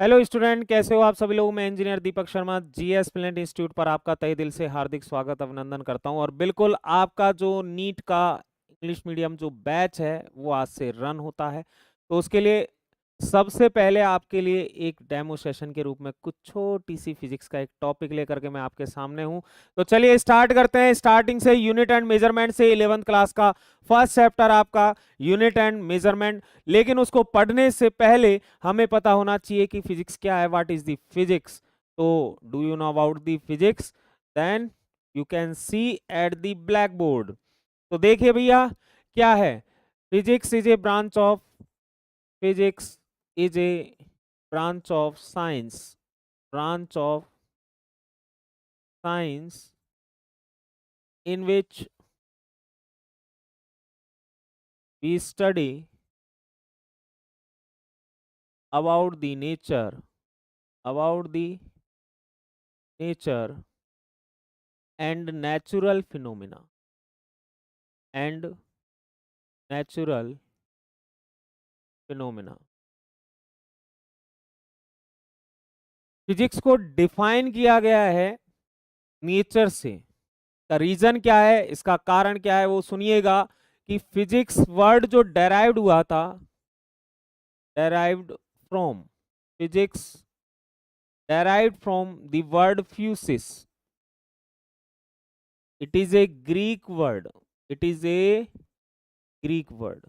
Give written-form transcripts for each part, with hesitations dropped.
Hello student, कैसे हो आप सभी लोग। मैं engineer Deepak Sharma GS planet institute पर आपका तहे दिल से हार्दिक स्वागत अभिनंदन करता हूं। और बिल्कुल आपका जो नीट का इंग्लिश मीडियम जो बैच है वो आज से रन होता है। तो उसके लिए सबसे पहले आपके लिए एक डेमो सेशन के रूप में कुछ छोटी सी फिजिक्स का एक टॉपिक लेकर के मैं आपके सामने हूं। तो चलिए स्टार्ट करते हैं। स्टार्टिंग से यूनिट एंड मेजरमेंट से 11th क्लास का फर्स्ट चैप्टर आपका यूनिट एंड मेजरमेंट। लेकिन उसको पढ़ने से पहले हमें पता होना चाहिए कि फिजिक्स क्या है, व्हाट इज द फिजिक्स। तो do you know about the physics? Then you can see at the black board. तो देखिए भैया, क्या है physics? Is a branch of physics is a branch of science, branch of science in which we study about the nature, about the nature and natural phenomena and natural phenomena। Physics को define किया गया है nature से। का reason क्या है, इसका कारण क्या है, वो सुनिएगा कि फिजिक्स वर्ड जो डेराइव्ड हुआ था, derived from physics, derived from the word physis. It is a Greek word, it is a Greek word.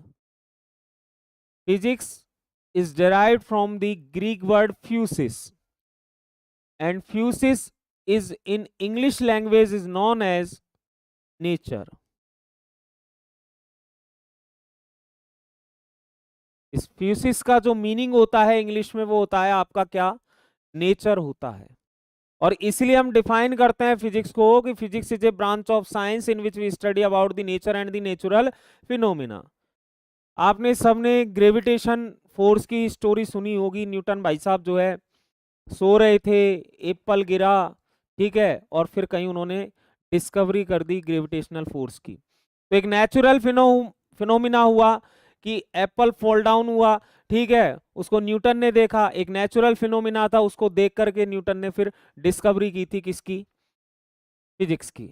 Physics is derived from the Greek word fusis, and fusis is in English language is known as nature। इस फ्यूसिस का जो meaning होता है English में वो होता है आपका क्या, नेचर होता है। और इसलिए हम डिफाइन करते हैं फिजिक्स को कि physics is a branch of science in which we study about the nature and the natural phenomena. आपने सबने ग्रेविटेशन फोर्स की स्टोरी सुनी होगी। न्यूटन भाई साहब जो है सो रहे थे, एप्पल गिरा, ठीक है, और फिर कहीं उन्होंने डिस्कवरी कर दी ग्रेविटेशनल फोर्स की। तो एक नेचुरल फिनोमिना हुआ कि एप्पल फॉल डाउन हुआ, ठीक है, उसको न्यूटन ने देखा। एक नेचुरल फिनोमिना था, उसको देख करके न्यूटन ने फिर डिस्कवरी की थी किसकी, फिजिक्स की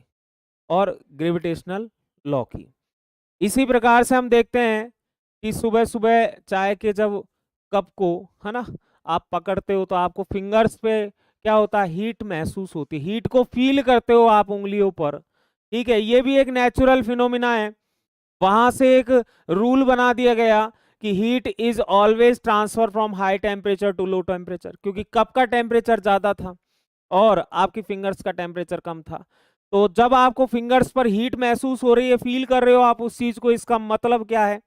और ग्रेविटेशनल लॉ की। इसी प्रकार से हम देखते हैं कि सुबह सुबह चाय के जब कप को, है ना, आप पकड़ते हो तो आपको फिंगर्स पे क्या होता है, हीट महसूस होती है, हीट को फील करते हो आप उंगलियों पर, ठीक है। ये भी एक नेचुरल फिनोमिना है। वहां से एक रूल बना दिया गया कि heat is always transfer from high temperature to low temperature, क्योंकि कप का टेम्परेचर ज्यादा था और आपकी फिंगर्स का टेम्परेचर कम था। तो जब आपको फिंगर्स पर हीट महसूस हो रही है, फील कर रहे हो आप उस चीज को, इसका मतलब क्या है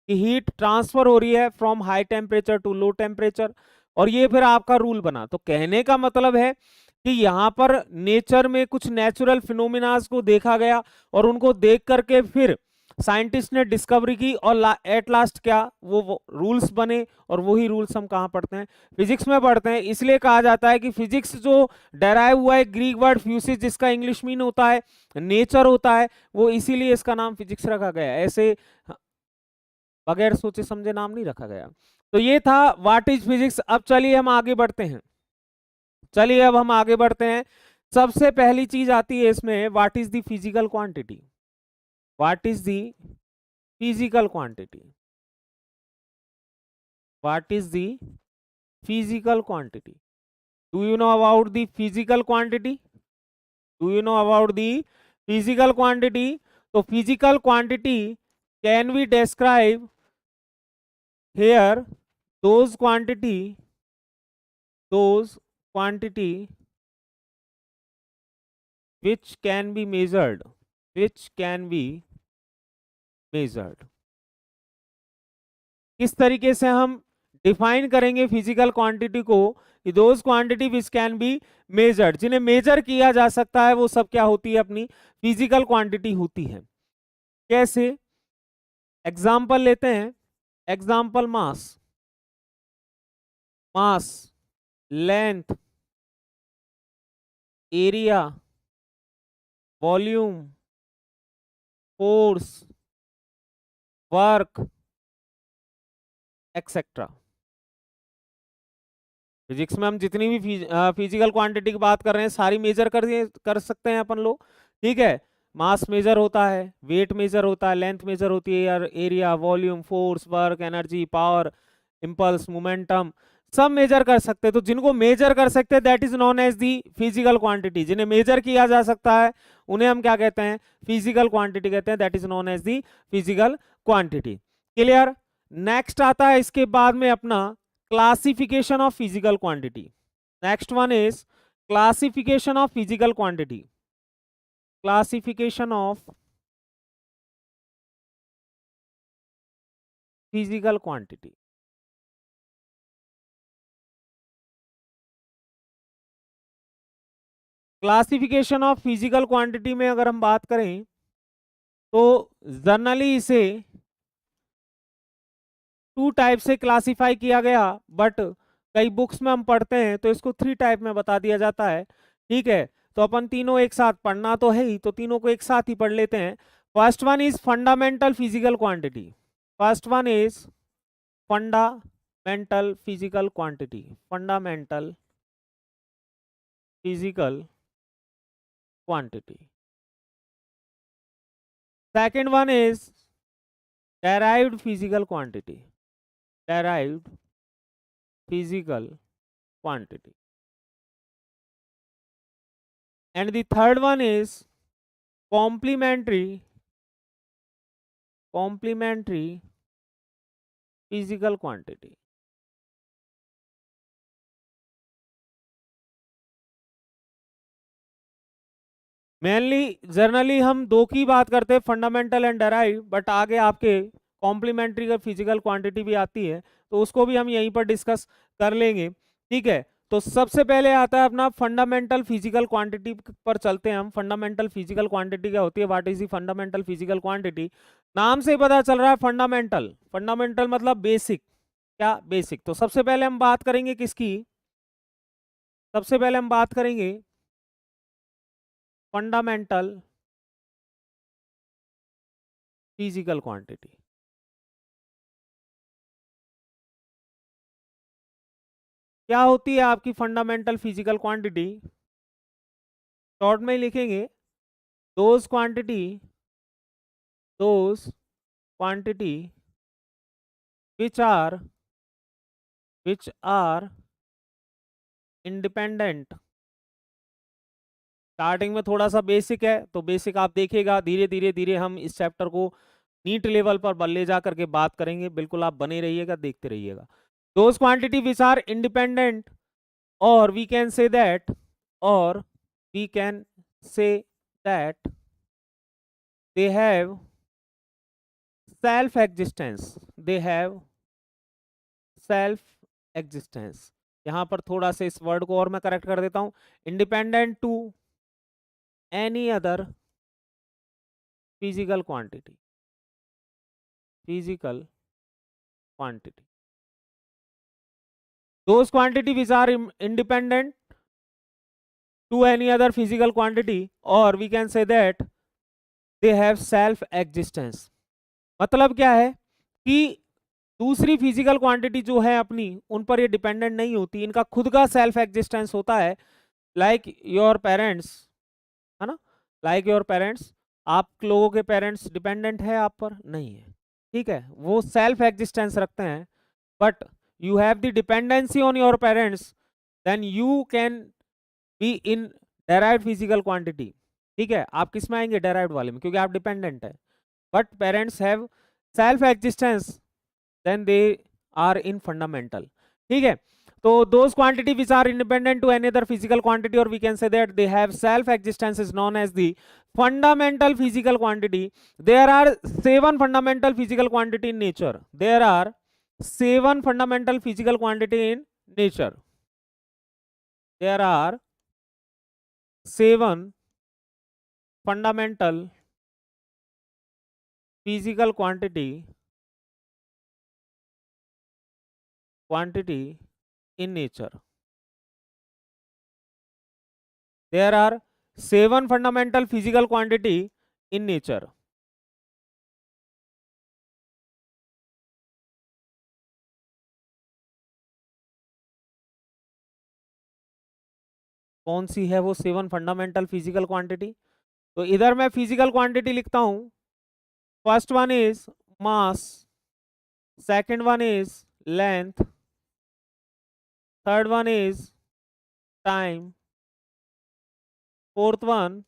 कि हीट ट्रांसफर हो रही है from high temperature to low temperature. और ये फिर आपका रूल बना। तो कहने का मतलब है कि यहाँ पर नेचर में कुछ नेचुरल फिनोमिनास को देखा गया और उनको देख करके फिर साइंटिस्ट ने डिस्कवरी की और एट लास्ट क्या वो रूल्स बने। और वही रूल्स हम कहाँ पढ़ते हैं, फिजिक्स में पढ़ते हैं। इसलिए कहा जाता है कि फिजिक्स जो डेराइव हुआ है ग्रीक वर्ड फ्यूसिस, जिसका इंग्लिश मीन होता है नेचर होता है, वो इसीलिए इसका नाम फिजिक्स रखा गया है। ऐसे बगैर सोचे समझे नाम नहीं रखा गया। तो ये था व्हाट इज फिजिक्स। अब चलिए हम आगे बढ़ते हैं। चलिए अब हम आगे बढ़ते हैं। सबसे पहली चीज आती है इसमें, what is the physical quantity. What is the physical quantity, what is the physical quantity. Do you know about the physical quantity? Do you know about the physical quantity? तो physical quantity can be describe here those quantity which can be measured, which can be measured। किस तरीके से हम define करेंगे physical quantity को? Those quantity which can be measured, जिन्हें measure किया जा सकता है, वो सब क्या होती है, अपनी फिजिकल क्वांटिटी होती है। कैसे? एग्जाम्पल लेते हैं। Example mass, mass, length, area, volume, force, work, etcetera. Physics में हम जितनी भी फिजिकल क्वांटिटी की बात कर रहे हैं सारी मेजर कर सकते हैं अपन लोग, ठीक है। मास मेजर होता है, वेट मेजर होता है, लेंथ मेजर होती है, area, volume, force, work, energy, power, impulse, momentum, सब मेजर कर सकते हैं। तो जिनको मेजर कर सकते हैं that is known as the physical quantity. जिन्हें मेजर किया जा सकता है उन्हें हम क्या कहते हैं, फिजिकल क्वांटिटी कहते हैं, that is known as the physical quantity. Clear. Next आता है इसके बाद में अपना classification of physical quantity. Next one is classification of physical quantity. Classification of physical quantity. Classification of physical quantity में अगर हम बात करें तो जनरली इसे टू टाइप से क्लासिफाई किया गया, बट कई बुक्स में हम पढ़ते हैं तो इसको थ्री टाइप में बता दिया जाता है, ठीक है। तो अपन तीनों एक साथ पढ़ना तो है ही, तो तीनों को एक साथ ही पढ़ लेते हैं। First one is fundamental physical quantity. First one is fundamental physical quantity. Fundamental physical quantity. Second one is derived physical quantity। derived physical quantity। And the third one is complementary physical quantity। Mainly generally हम दो की बात करते हैं, fundamental and derive, but आगे आपके complementary का physical quantity भी आती है, तो उसको भी हम यहीं पर डिस्कस कर लेंगे, ठीक है। तो सबसे पहले आता है अपना फंडामेंटल फिजिकल क्वांटिटी पर चलते हैं हम। फंडामेंटल फिजिकल क्वांटिटी क्या होती है, what is the fundamental physical quantity. नाम से ही पता चल रहा है फंडामेंटल। फंडामेंटल मतलब बेसिक, क्या बेसिक। तो सबसे पहले हम बात करेंगे किसकी, सबसे पहले हम बात करेंगे फंडामेंटल फिजिकल क्वांटिटी। क्या होती है आपकी फंडामेंटल फिजिकल क्वांटिटी, शॉर्ट में ही लिखेंगे, those quantity which are independent। Starting में थोड़ा सा बेसिक है, तो बेसिक आप देखिएगा, धीरे धीरे धीरे हम इस चैप्टर को नीट लेवल पर ले जा करके बात करेंगे। बिल्कुल आप बने रहिएगा, देखते रहिएगा। Those quantity which are independent, और वी कैन से दैट, और we can say that they have self existence। they have self existence। यहां पर थोड़ा सा इस वर्ड को और मैं करेक्ट कर देता हूं, independent to any other physical quantity. Physical quantity, those quantity which are independent to any other physical quantity, और we can say that they have self existence. मतलब क्या है कि दूसरी फिजिकल क्वांटिटी जो है अपनी, उन पर ये डिपेंडेंट नहीं होती, इनका खुद का सेल्फ एग्जिस्टेंस होता है। लाइक योर पेरेंट्स, है ना, लाइक योर पेरेंट्स, आप लोगों के पेरेंट्स डिपेंडेंट है आप पर, नहीं है, ठीक है, वो सेल्फ एग्जिस्टेंस रखते हैं। But you have the dependency on your parents, then you can be in derived physical quantity, ठीक है। आप किस में आएंगे, डेराइव्ड वाले में, क्योंकि आप डिपेंडेंट है। But parents have self existence, then they are in fundamental, ठीक है। तो those quantity which are independent to any other physical quantity, or we can say that they have self existence, is known as the fundamental physical quantity। there are 7 fundamental physical quantity in nature। there are 7 fundamental physical quantity in nature। there are 7 fundamental physical quantity in nature। there are 7 fundamental physical quantity in nature। कौन सी है वो 7 fundamental physical quantity? तो इधर मैं physical quantity लिखता हूं. First one is mass, second one is length, third one is time, fourth one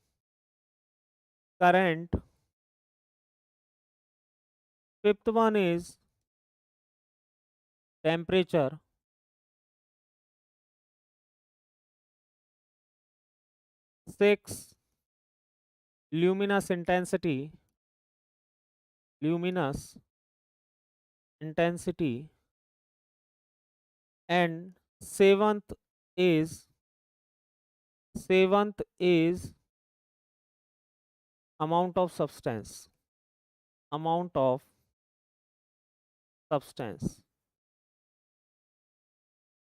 current, fifth one is temperature, six luminous intensity, and seventh is amount of substance.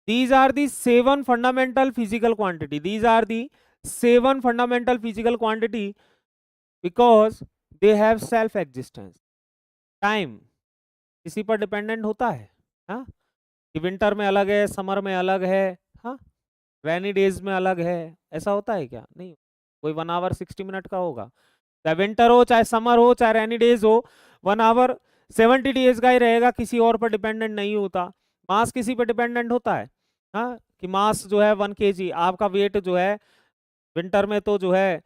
These are the 7 fundamental physical quantity. These are the 7 fundamental physical quantity because they have self existence. Time किसी पर dependent होता है, हाँ, कि winter में अलग है, summer में अलग है, हाँ, रेनी डेज में अलग है, ऐसा होता है क्या? नहीं. कोई 1 आवर 60 मिनट का होगा, चाहे विंटर हो, चाहे समर हो, चाहे रेनी डेज हो, 1 आवर 70 डेज का ही रहेगा, किसी और पर डिपेंडेंट नहीं होता. मास किसी पर डिपेंडेंट होता है, हाँ, कि मास जो है 1 kg, आपका वेट जो है विंटर में तो जो है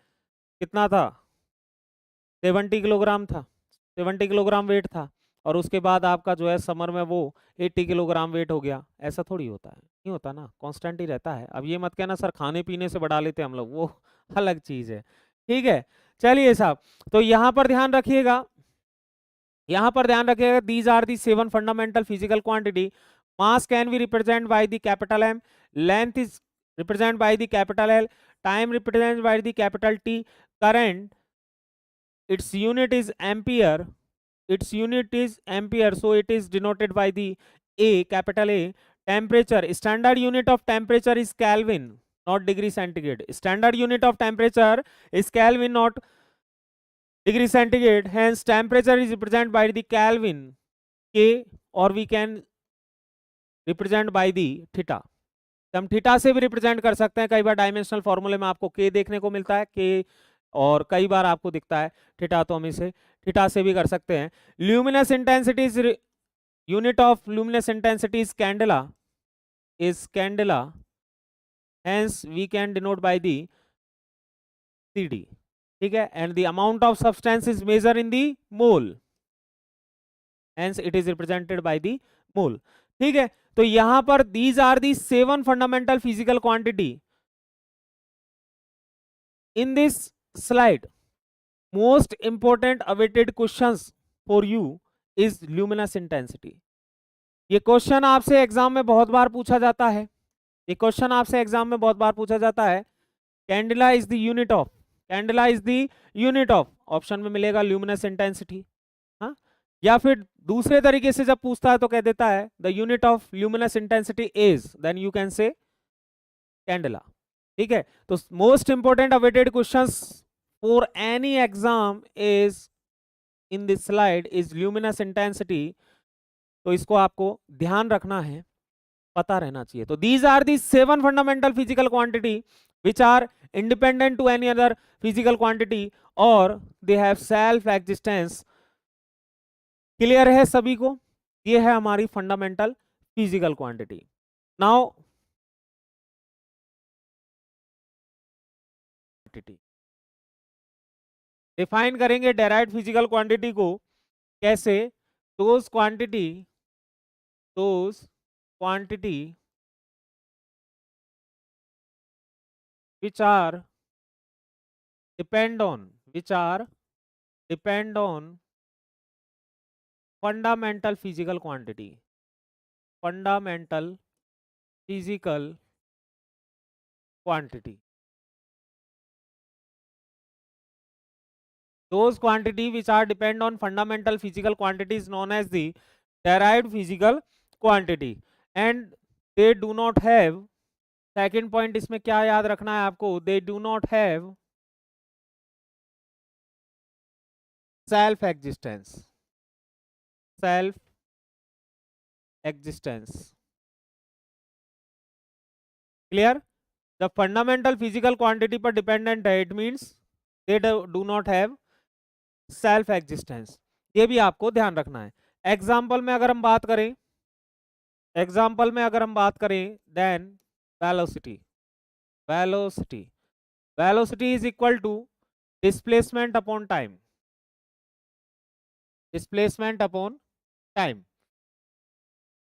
कितना था, 70 किलोग्राम था, 70 किलोग्राम वेट था, और उसके बाद आपका जो है समर में वो 80 किलोग्राम वेट हो गया. ऐसा थोड़ी होता है, नहीं होता ना, कांस्टेंट ही रहता है. अब ये मत कहना सर खाने पीने से बढ़ा लेते हम लोग, वो अलग चीज है. ठीक है, चलिए साहब, तो यहाँ पर ध्यान रखिएगा, these are the 7 fundamental physical quantity. Mass can be represent by the capital M, length is represent by the capital L, time represent by the capital T, current its unit is ampere, so it is denoted by the A, capital A. Temperature, standard unit of temperature is Kelvin, not degree centigrade. Standard unit of temperature is Kelvin, not degree centigrade. Hence temperature is represented by the Kelvin, K, or we can represent by the theta. हम theta से भी represent कर सकते हैं, कई बार dimensional फॉर्मूले में आपको के देखने को मिलता है, के, और कई बार आपको दिखता है थीटा, तो हम इसे थीटा से भी कर सकते हैं. Luminous intensity is unit of luminous intensity is candela, hence we can denote by the CD. ठीक है, and the amount of substance is measure in the mole, hence it is represented by the mole. ठीक है, तो यहां पर these are the 7 fundamental physical quantity. In this slide, most important awaited questions for you is luminous intensity. ये question आपसे exam में बहुत बार पूछा जाता है, candela is the unit of, option में मिलेगा ल्यूमिनस इंटेंसिटी, हाँ, या फिर दूसरे तरीके से जब पूछता है तो कह देता है the unit of luminous intensity is, then you can say candela. ठीक है, तो most important awaited questions for any exam is in this slide is luminous intensity. तो इसको आपको ध्यान रखना है, पता रहना चाहिए. तो these are the 7 fundamental physical quantity which are independent to any other physical quantity और they have self existence. Clear है सभी को? ये है हमारी fundamental physical quantity. Now define करेंगे डेराइव्ड फिजिकल क्वांटिटी को. कैसे? Those quantity which are depend on fundamental physical quantity, those quantity which are depend on fundamental physical quantity is known as the derived physical quantity, and they do not have, second point इसमें क्या याद रखना है आपको, they do not have self existence. Clear? जब fundamental physical quantity पर dependent है, it means they do not have self existence. ये भी आपको ध्यान रखना है। एग्जाम्पल में अगर हम बात करें, then velocity, velocity velocity is equal to displacement upon time, displacement upon time.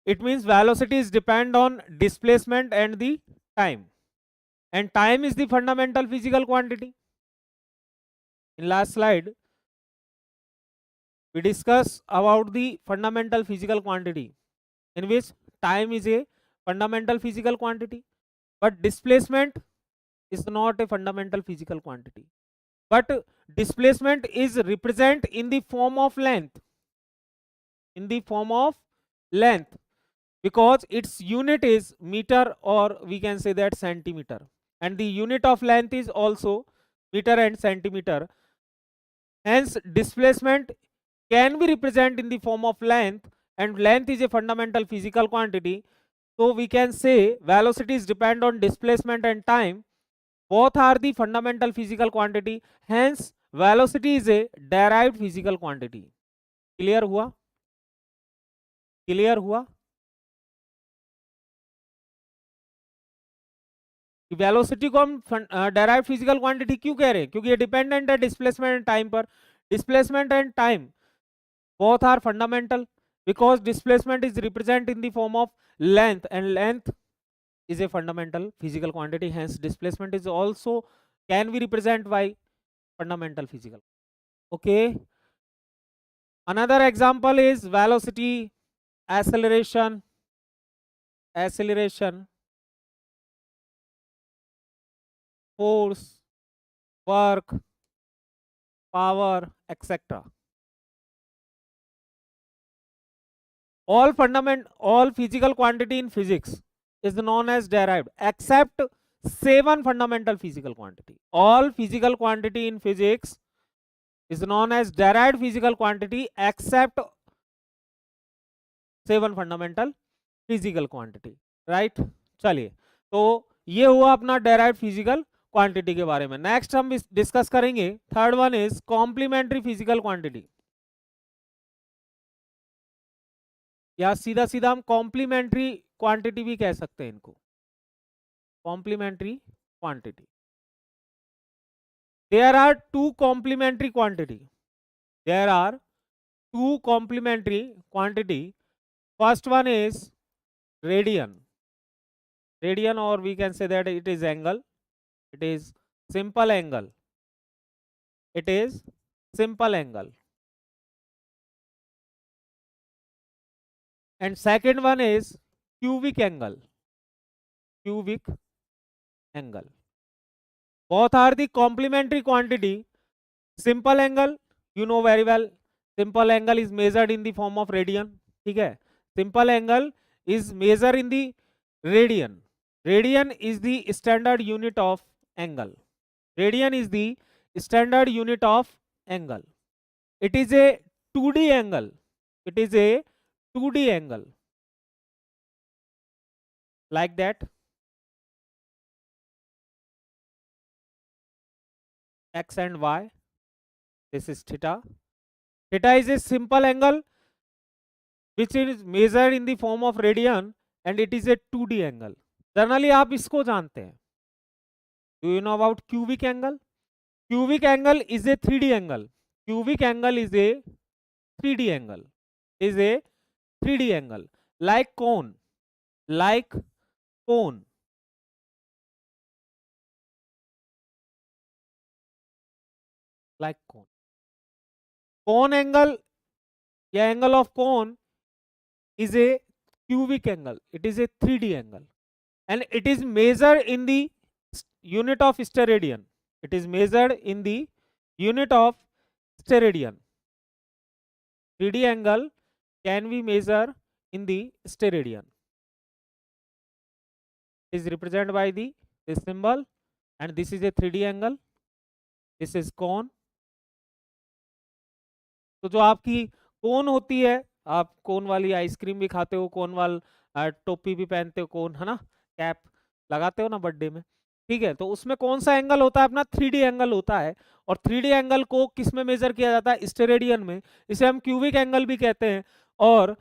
It means velocities depend on displacement and the time, and time is the fundamental physical quantity. In last slide we discuss about the fundamental physical quantity, in which time is a fundamental physical quantity, but displacement is not a fundamental physical quantity, but displacement is represent in the form of length, in the form of length, because its unit is meter, or we can say that centimeter, and the unit of length is also meter and centimeter. Hence displacement can be represented in the form of length, and length is a fundamental physical quantity. So we can say velocities depend on displacement and time, both are the fundamental physical quantity, hence velocity is a derived physical quantity. Clear हुआ? Clear हुआ? Velocity को हम डायराइव physical quantity क्यों कह रहे हैं? क्योंकि ये डिपेंडेंट है डिस्प्लेसमेंट एंड टाइम पर। Displacement and time both are fundamental, because displacement is represented in the form of length, and length is a fundamental physical quantity, hence displacement is also can be represented by fundamental physical. Okay, another example is velocity, acceleration, force, work, power, etc. All physical quantity in physics is known as derived, except 7 fundamental physical quantity. All physical quantity in physics is known as derived physical quantity except 7 fundamental physical quantity. Right? चलिए, तो ये हुआ अपना derived physical quantity के बारे में. Next हम discuss करेंगे, third one is complementary physical quantity, या सीधा सीधा हम कॉम्प्लीमेंट्री क्वांटिटी भी कह सकते हैं इनको, complementary quantity. There are two complementary quantity, there are two complementary quantity. First one is radian, radian, or we can say that it is angle, it is simple angle, it is simple angle. And second one is cubic angle, cubic angle. Both are the complementary quantity. Simple angle, you know very well, simple angle is measured in the form of radian. ठीक है, simple angle is measured in the radian. Radian is the standard unit of angle. Radian is the standard unit of angle. It is a 2D angle. It is a 2D angle, like that. X and Y. This is theta. Theta is a simple angle which is measured in the form of radian, and it is a 2D angle. Generally आप इसको जानते हैं. Do you know about cubic angle? Cubic angle is a 3D angle. Cubic angle is a 3D angle. Is a 3D angle, like cone, like cone. Like cone. Cone angle, the angle of cone is a cubic angle. It is a 3D angle, and it is measured in the unit of steradian. It is measured in the unit of steradian. 3D angle can be measured in the steradian. It is represented by this symbol, and this is a 3D angle. This is cone. तो जो आपकी कोन होती है, आप कोन वाली ice cream भी खाते हो, कोन वाल टोपी भी पहनते हो, कोन है ना, कैप लगाते हो ना बर्थडे में, ठीक है, तो उसमें कौन सा एंगल होता है अपना, 3D एंगल होता है। और 3D एंगल को किस में मेजर किया जाता है, स्टेरेडियन में। इसे हम क्यूबिक एंगल भी कहते हैं। और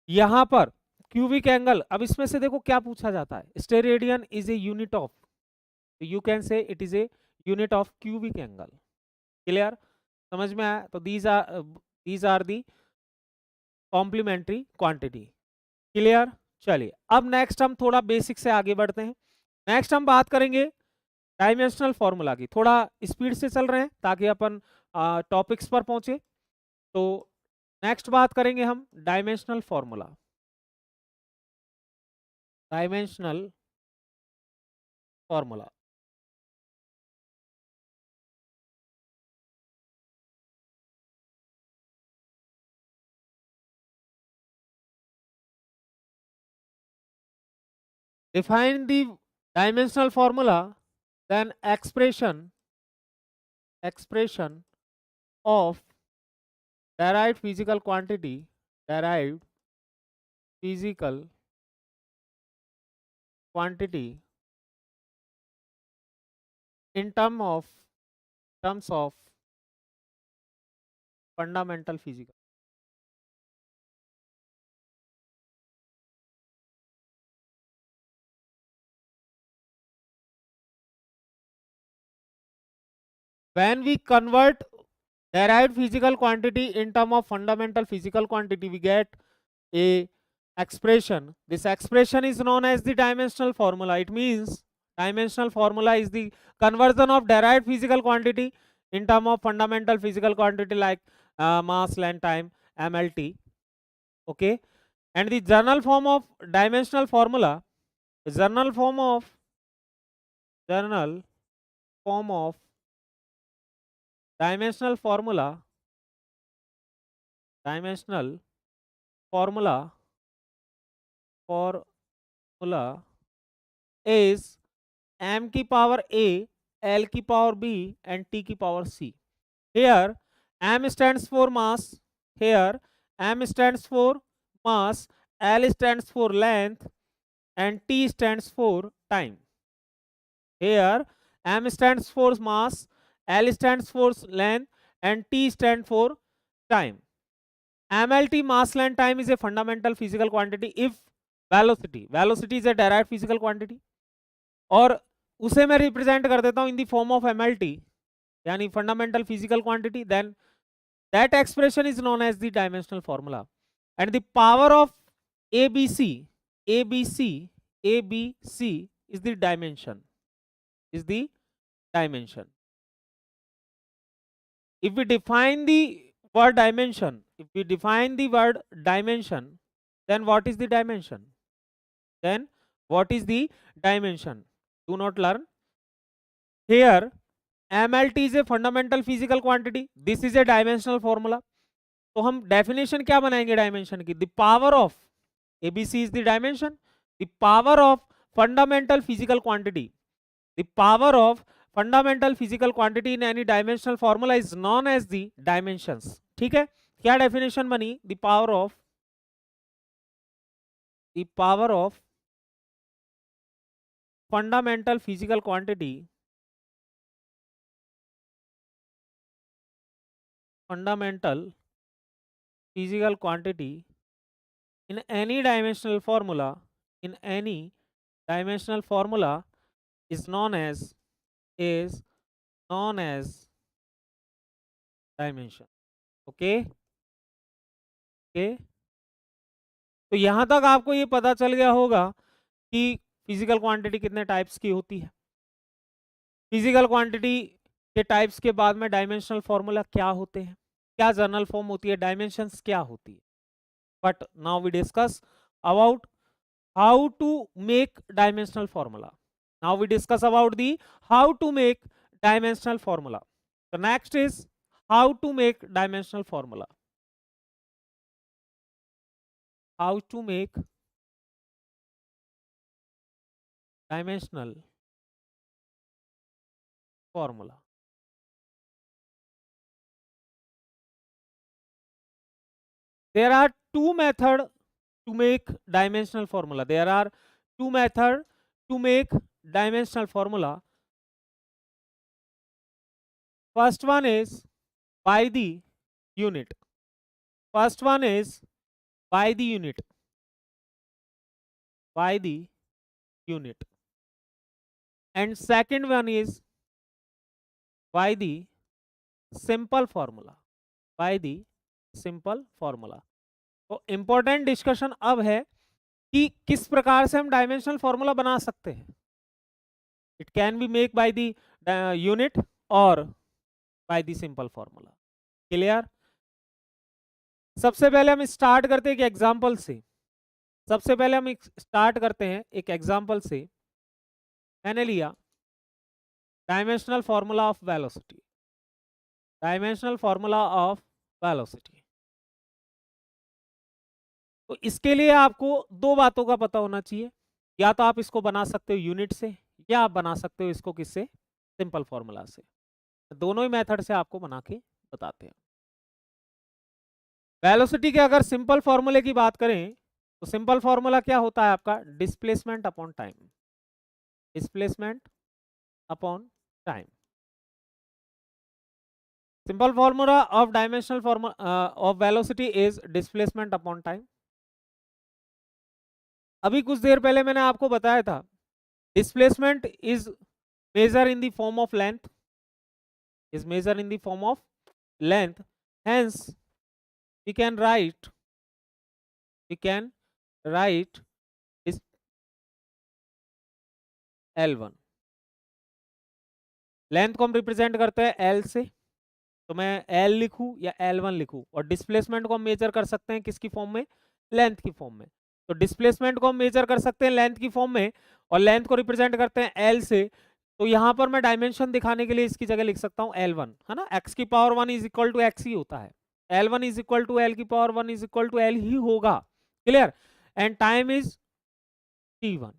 यहां पर क्यूबिक एंगल, अब इसमें से देखो क्या पूछा जाता है, steradian is a unit of, you can say it is a unit of cubic angle. Clear, समझ में आया? तो these are the complementary quantity. Clear, चलिए अब नेक्स्ट हम थोड़ा बेसिक से आगे बढ़ते हैं। नेक्स्ट हम बात करेंगे डायमेंशनल फॉर्मूला की। थोड़ा स्पीड से चल रहे हैं ताकि अपन टॉपिक्स पर पहुंचे। तो नेक्स्ट बात करेंगे हम dimensional formula. Dimensional formula, define the dimensional formula, then expression of derived physical quantity, derived physical quantity in terms of fundamental physics. When we convert derived physical quantity in term of fundamental physical quantity, we get a expression. This expression is known as the dimensional formula. It means dimensional formula is the conversion of derived physical quantity in term of fundamental physical quantity like mass, length, time, MLT. Okay, and the general form of dimensional formula, the general form of dimensional formula is m की power a, l की power b and t की power c. Here m stands for mass, here m stands for mass, l stands for length and t stands for time. Here m stands for mass, l stands for length and t stands for time. MLT, mass, length, time is a fundamental physical quantity if velocity is a derived physical quantity, और उसे मैं represent कर देता हूं in the form of MLT यानी fundamental physical quantity, then that expression is known as the dimensional formula. And the power of ABC is the dimension, if we define the word dimension, then what is the dimension? Do not learn. Here MLT is a fundamental physical quantity, this is a dimensional formula. तो हम definition क्या बनाएंगे dimension की, the power of ABC is the dimension, the power of fundamental physical quantity, the power of fundamental physical quantity in any dimensional formula is known as the dimensions. ठीक है, क्या definition बनी, the power of fundamental physical quantity in any dimensional formula is known as dimension. Okay okay, तो यहां तक आपको ये पता चल गया होगा कि फिजिकल क्वांटिटी कितने टाइप्स की होती है। फिजिकल क्वांटिटी के टाइप्स के बाद में डायमेंशनल फॉर्मूला क्या होते हैं, क्या जनरल फॉर्म होती है, डायमेंशंस क्या होती है। But now we discuss about how to make dimensional formula. Now we discuss about the how to make dimensional formula. The next is how to make dimensional formula. How to make dimensional formula. There are two methods to make dimensional formula. There are two methods to make dimensional formula. First one is by the unit. First one is by the unit. By the unit. And second one is by the simple formula. By the simple formula. तो important discussion अब है कि किस प्रकार से हम dimensional formula बना सकते हैं. It can be make by the unit और by the simple formula. Clear? सबसे पहले हम स्टार्ट करते हैं एक एग्जांपल से. सबसे पहले हम स्टार्ट करते हैं एक एग्जांपल से. मैंने लिया dimensional formula of velocity. Dimensional formula of velocity. तो इसके लिए आपको दो बातों का पता होना चाहिए. या तो आप इसको बना सकते हो यूनिट से, या आप बना सकते हो इसको किससे? सिंपल फॉर्मूला से. दोनों ही मेथड से आपको बना के बताते हैं. वेलोसिटी के अगर सिंपल फॉर्मूले की बात करें तो सिंपल फॉर्मूला क्या होता है आपका? Displacement upon time. Displacement upon time. Simple formula of dimensional formula of velocity is displacement upon time. अभी कुछ देर पहले मैंने आपको बताया था displacement is measure in the form of length. Is measure in the form of length. Hence we can write this L1. Length को हम रिप्रेजेंट करते हैं L से, तो मैं L लिखूं या L1 लिखूं. और डिस्प्लेसमेंट को हम मेजर कर सकते हैं किसकी फॉर्म में? लेंथ की फॉर्म में. तो डिस्प्लेसमेंट को हम मेजर कर सकते हैं लेंथ की फॉर्म में और लेंथ को रिप्रेजेंट करते हैं L से. तो यहां पर मैं डायमेंशन दिखाने के लिए इसकी जगह लिख सकता हूं L1, है ना. x की power 1 is equal to x ही होता है. L1 is equal to L की power 1 is equal to L ही होगा. Clear? And time is T1.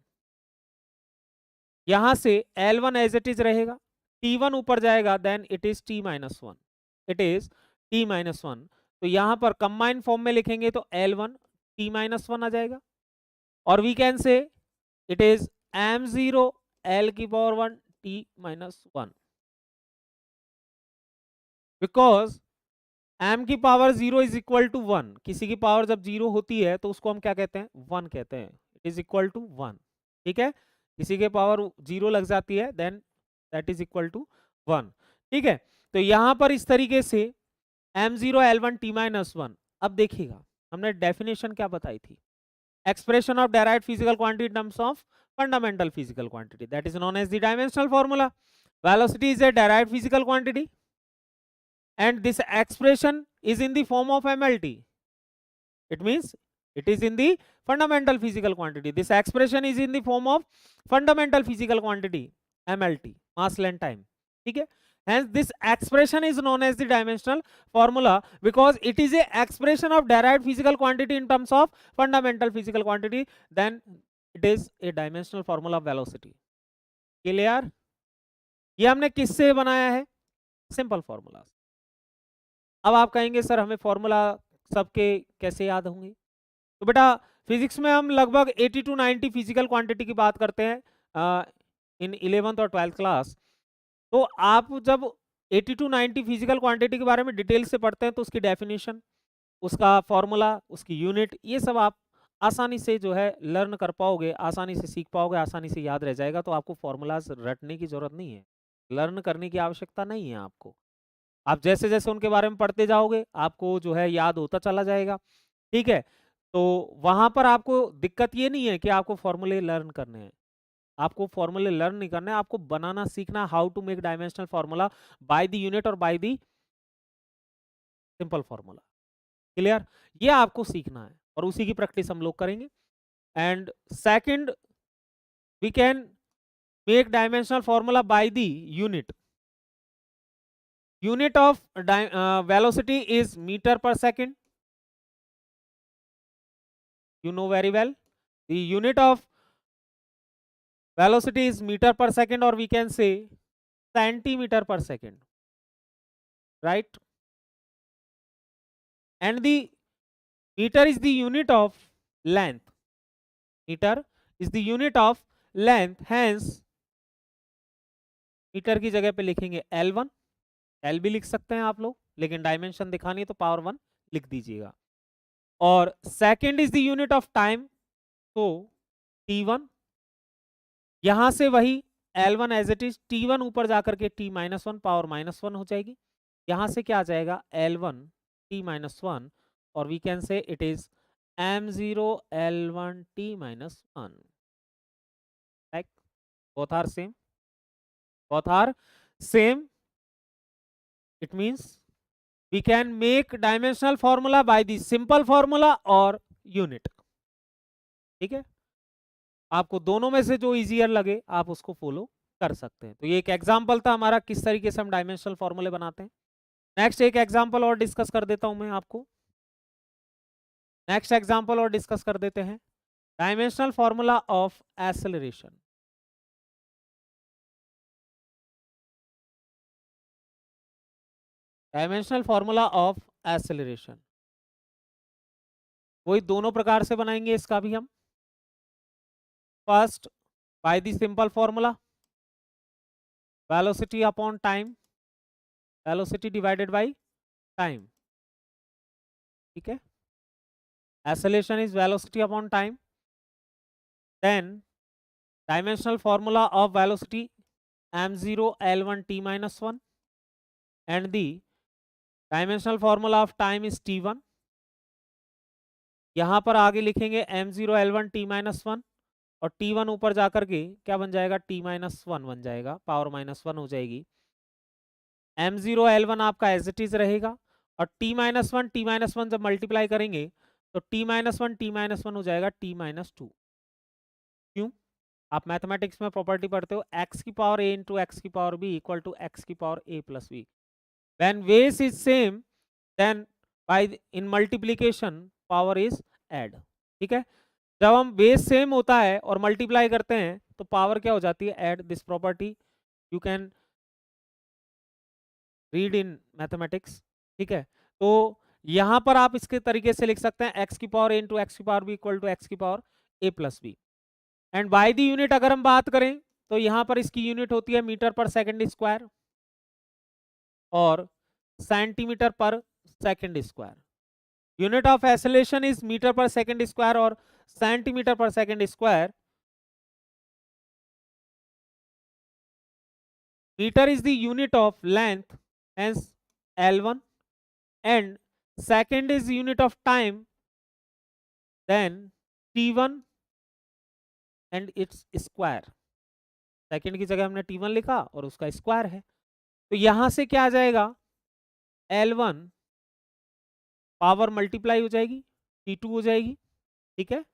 यहां से L1 एज इट इज रहेगा, T1 ऊपर जाएगा, then it is T-1. It is T-1. तो यहां पर कंबाइन फॉर्म में लिखेंगे तो L1 T-1 आ जाएगा. और we can say it is M0 L की पावर 1 T-1. बिकॉज m की पावर 0 इज इक्वल टू 1. किसी की पावर जब 0 होती है तो उसको हम क्या कहते हैं? 1 कहते हैं. It is equal to 1. ठीक है. किसी के पावर 0 लग जाती है then that is equal to 1. ठीक है. तो यहां पर इस तरीके से m0 L1 T-1. अब देखिएगा हमने डेफिनेशन क्या बताई थी? Expression of derived physical quantity in terms of fundamental physical quantity, that is known as the dimensional formula. Velocity is a derived physical quantity and this expression is in the form of MLT. It means it is in the fundamental physical quantity. This expression is in the form of fundamental physical quantity MLT, mass length time. ठीक है. Hence this expression is known as the dimensional formula because it is a expression of derived physical quantity in terms of fundamental physical quantity. Then it is a dimensional formula of velocity. Clear? ये हमने किससे बनाया है? Simple formula. अब आप कहेंगे sir हमें formula सबके कैसे याद होंगे? तो बेटा फिजिक्स में हम लगभग 80 to 90 फिजिकल क्वांटिटी की बात करते हैं इन 11th और 12th क्लास. तो आप जब 80 to 90 फिजिकल क्वांटिटी के बारे में डिटेल से पढ़ते हैं तो उसकी डेफिनेशन, उसका फॉर्मूला, उसकी यूनिट, ये सब आप आसानी से जो है लर्न कर पाओगे, आसानी से सीख पाओगे, आसानी से याद रह जाएगा. तो आपको फॉर्मूलाज रटने की जरूरत नहीं है, लर्न करने की आवश्यकता नहीं है आपको. आप जैसे जैसे उनके बारे में पढ़ते जाओगे आपको जो है याद होता चला जाएगा. ठीक है. तो वहां पर आपको दिक्कत ये नहीं है कि आपको फॉर्मूले लर्न करने हैं. आपको फॉर्मूले लर्न नहीं करने, आपको बनाना सीखना, how to make dimensional formula by the unit और by the simple formula. Clear? ये आपको सीखना है और उसी की प्रैक्टिस हम लोग करेंगे. And second, we can make dimensional formula by the unit. Unit of velocity is meter per second. You know very well. The unit of velocity is meter per second, or we can say centimeter per second. Right? And the meter is the unit of length. Meter is the unit of length. Hence, metre की जगह पे लिखेंगे L1, L भी लिख सकते हैं आप लोग, लेकिन डायमेंशन दिखानी है तो पावर 1 लिख दीजिएगा। और second is the unit of time, तो T1, यहां से वही L1 as it is, T1 ऊपर जाकर के T-1 पावर -1 हो जाएगी। यहां से क्या आ जाएगा L1 T-1, और we can say it is M0 L1 T-1, like both are same, both are same. It means we can make dimensional formula by the simple formula or unit. ठीक है, आपको दोनों में से जो इजियर लगे आप उसको फॉलो कर सकते हैं। तो ये एक एग्जांपल था हमारा किस तरीके से हम डायमेंशनल फॉर्मूले बनाते हैं। नेक्स्ट एक एग्जांपल और डिस्कस कर देता हूं मैं आपको, नेक्स्ट एग्जांपल और डिस्कस कर देते हैं। Dimensional formula of acceleration. Dimensional formula of acceleration वही दोनों प्रकार से बनाएंगे इसका भी हम। First by the simple formula, velocity upon time, velocity divided by time. ठीक है, acceleration is velocity upon time. Then dimensional formula of velocity m0 l1 t-1, and the dimensional formula of time is t1। यहां पर आगे लिखेंगे m0 l1 t-1, और t1 ऊपर जाकर के क्या बन जाएगा t-1 बन जाएगा, पावर -1 हो जाएगी। m0 l1 आपका एज इट इज रहेगा, और t-1 जब मल्टीप्लाई करेंगे तो t-1 हो जाएगा t-2। क्यों? आप मैथमेटिक्स में प्रॉपर्टी पढ़ते हो x की पावर a इंटू एक्स की power b equal to x की power a plus b। When base is same then by in multiplication power is add. ठीक है, जब हम बेस सेम होता है और मल्टीप्लाई करते हैं तो पावर क्या हो जाती है, add. This property you can read in mathematics. ठीक है, तो यहां पर आप इसके तरीके से लिख सकते हैं x की पावर a इंटू एक्स की power b equal to x की power a plus b। And by the unit अगर हम बात करें तो यहां पर इसकी यूनिट होती है मीटर पर सेकंड स्क्वायर और centimetre per second square. Unit of acceleration is metre per second square और centimetre per second square. Metre is the unit of length, hence L1, and second is unit of time, then T1 and its square। Second की जगह हमने T1 लिखा और उसका square है, तो यहां से क्या आ जाएगा L1 पावर मल्टीप्लाई हो जाएगी T2 हो जाएगी। ठीक है,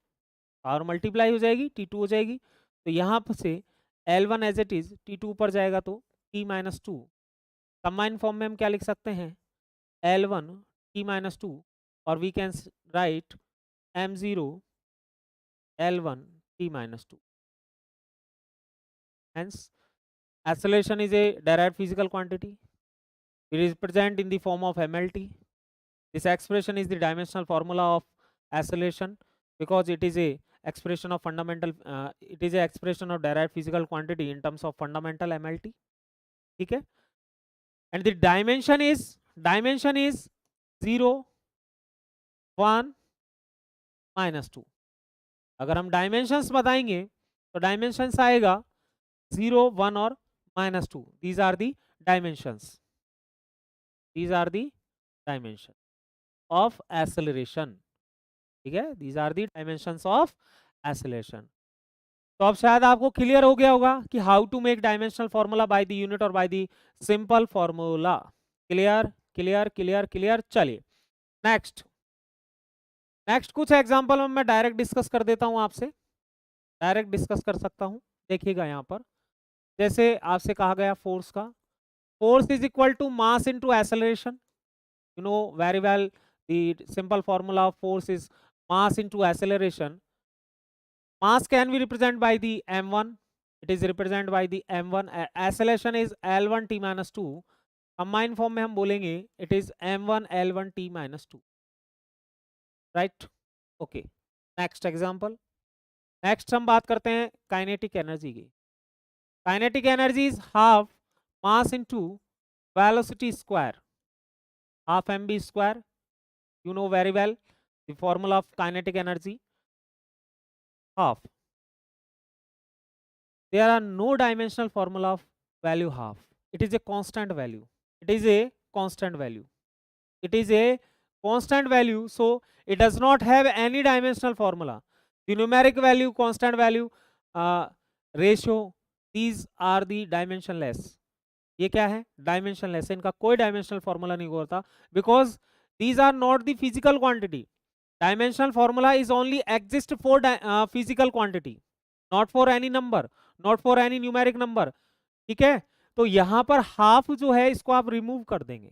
पावर मल्टीप्लाई हो जाएगी T2 हो जाएगी, तो यहां पर से L1 as it is, T2 ऊपर जाएगा तो T-2। कंबाइन फॉर्म में हम क्या लिख सकते हैं L1 T-2, और we can write M0 L1 T-2। Hence, acceleration is a derived physical quantity. It is present in the form of MLT. This expression is the dimensional formula of acceleration because it is a expression of fundamental. It is a expression of derived physical quantity in terms of fundamental MLT. ठीक है, and the dimension is 0, 1, -2। अगर हम dimensions बताएंगे तो dimensions आएगा 0, 1 और -2। These are the dimensions. These are the dimension of acceleration। ठीक है, these are the dimensions of acceleration। तो अब शायद आपको क्लियर हो गया होगा कि how to make dimensional formula by the unit और by the simple formula. Clear clear clear clear. चलिए नेक्स्ट कुछ एग्जांपल में मैं डायरेक्ट डिस्कस कर देता हूं आपसे, डायरेक्ट डिस्कस कर सकता हूं। देखिएगा यहाँ पर जैसे आपसे कहा गया फोर्स का, force is equal to mass into acceleration। You know very well the simple formula of force is mass into acceleration। Mass can be represented by the m1, it is represented by the m1। Acceleration is l1 t-2। Combine form में हम बोलेंगे it is m1 l1 t-2। Right, okay. Next example, next हम बात करते हैं kinetic energy की। Kinetic energy is half mass into velocity square, half mv square. You know very well the formula of kinetic energy, half. There are no dimensional formula of value half. It is a constant value. It is a constant value. It is a constant value, so it does not have any dimensional formula. The numeric value, constant value, ratio, these are the dimensionless. ये क्या है? Dimensionless. इनका कोई dimensional formula नहीं होता, because these are not the physical quantity. Dimensional formula is only exist for physical quantity, not for any number, not for any numeric number. ठीक है? तो यहाँ पर हाफ जो है इसको आप रिमूव कर देंगे,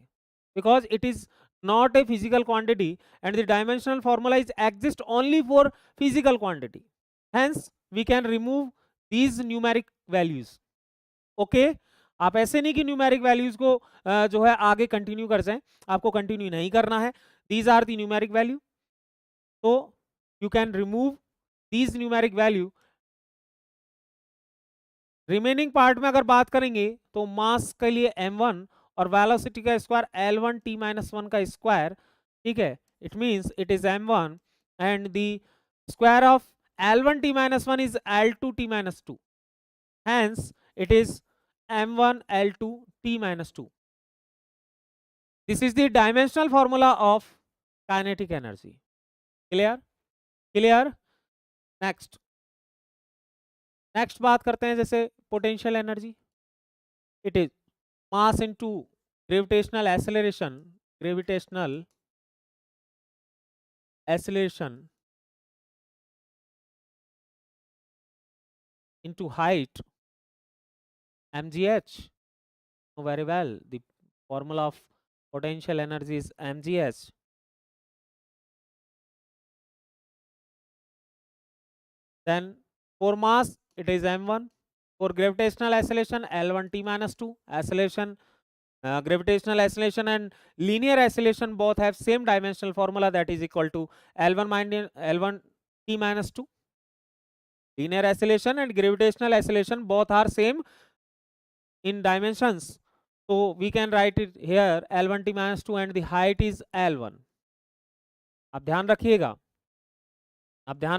because it is not a physical quantity and the dimensional formula is exist only for physical quantity. Hence we can remove these numeric values. Okay? आप ऐसे नहीं कि न्यूमेरिक वैल्यूज को जो है आगे कंटिन्यू कर जाएं, आपको कंटिन्यू नहीं करना है. These are the numeric value, तो you can remove these numeric value. Remaining part में अगर बात करेंगे तो मास के लिए m1 और वेलोसिटी का स्क्वायर L1 t - 1 का स्क्वायर. ठीक है, it means it is m1 and the square of L1 t - 1 is L2 t - 2. Hence it is m1 L2 t - 2. This is the dimensional formula of kinetic energy. Clear? Clear? Next. Next बात करते हैं जैसे potential energy. It is mass into gravitational acceleration. Gravitational acceleration into height, mgh. Know very well the formula of potential energy is mgh. Then for mass it is m1. For gravitational acceleration L1 t - 2. Acceleration, gravitational acceleration and linear acceleration both have same dimensional formula, that is equal to L1 t - 2. Linear acceleration and gravitational acceleration both are same in dimensions, so we can write it here L1 t - 2 and the height is L1. अब ध्यान